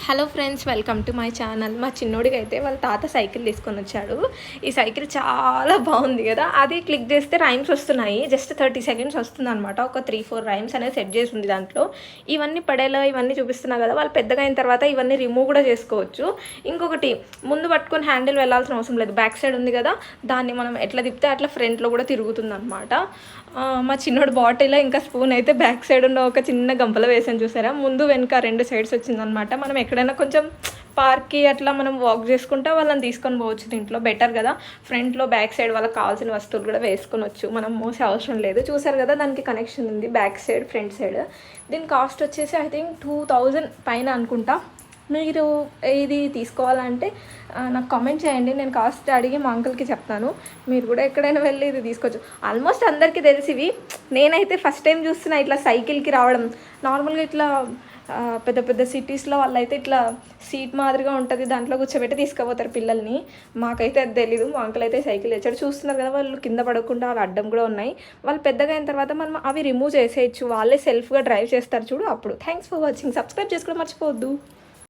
Hello friends, welcome to my channel. మా చిన్నోడికి అయితే వాళ్ళ తాత సైకిల్ తీసుకొని వచ్చాడు. ఈ సైకిల్ చాలా బాగుంది కదా. అది క్లిక్ చేస్తే రైమ్స్ వస్తున్నాయి. జస్ట్ 30 సెకండ్స్ వస్తుంది అనమాట. ఒక 3-4 రైమ్స్ అనేది సెట్ చేసి ఉంది దాంట్లో. ఇవన్నీ పడేలా ఇవన్నీ చూపిస్తున్నా కదా. వాళ్ళు పెద్దగా అయిన తర్వాత ఇవన్నీ రిమూవ్ కూడా చేసుకోవచ్చు. ఇంకొకటి, ముందు పట్టుకొని హ్యాండిల్ వెళ్ళాల్సిన అవసరం లేదు. బ్యాక్ సైడ్ ఉంది కదా, దాన్ని మనం ఎట్లా తిప్పితే అట్లా ఫ్రంట్లో కూడా తిరుగుతుంది అనమాట. మా చిన్నోడు బాటిల్ ఇంకా స్పూన్ అయితే బ్యాక్ సైడ్ ఉన్న ఒక చిన్న గంపలో వేసాను చూసారా. ముందు వెనుక 2 సైడ్స్ వచ్చిందనమాట. మనం ఎక్కడైనా కొంచెం పార్క్కి అట్లా మనం వాక్ చేసుకుంటే వాళ్ళని తీసుకొని పోవచ్చు. దీంట్లో బెటర్ కదా. ఫ్రంట్లో బ్యాక్ సైడ్ వాళ్ళకి కావాల్సిన వస్తువులు కూడా వేసుకొనొచ్చు. మనం మోసే అవసరం లేదు. చూసారు కదా, దానికి కనెక్షన్ ఉంది బ్యాక్ సైడ్ ఫ్రంట్ సైడ్. దీని కాస్ట్ వచ్చేసి ఐ థింక్ 2000 పైన అనుకుంటా. మీరు ఇది తీసుకోవాలంటే నాకు కామెంట్ చేయండి. నేను కాస్ట్ అడిగి మా అంకుల్కి చెప్తాను. మీరు కూడా ఎక్కడైనా వెళ్ళి ఇది తీసుకోవచ్చు. ఆల్మోస్ట్ అందరికీ తెలిసివి. నేనైతే ఫస్ట్ టైం చూస్తున్నా ఇట్లా సైకిల్కి రావడం. నార్మల్గా ఇట్లా పెద్ద పెద్ద సిటీస్లో వాళ్ళైతే ఇట్లా సీట్ మాదిరిగా ఉంటుంది, దాంట్లో కూర్చోబెట్టి తీసుకుపోతారు పిల్లల్ని. మాకైతే అది తెలీదు. మా అంకుల్ అయితే సైకిల్ తెచ్చాడు. చూస్తున్నారు కదా, వాళ్ళు కింద పడకుండా వాళ్ళు అడ్డం కూడా ఉన్నాయి. వాళ్ళు పెద్దగా అయిన తర్వాత మనం అవి రిమూవ్ చేసేయచ్చు. వాళ్ళే సెల్ఫ్గా డ్రైవ్ చేస్తారు చూడు అప్పుడు. Thanks for watching. సబ్స్క్రైబ్ చేసుకోవడం మర్చిపోవద్దు.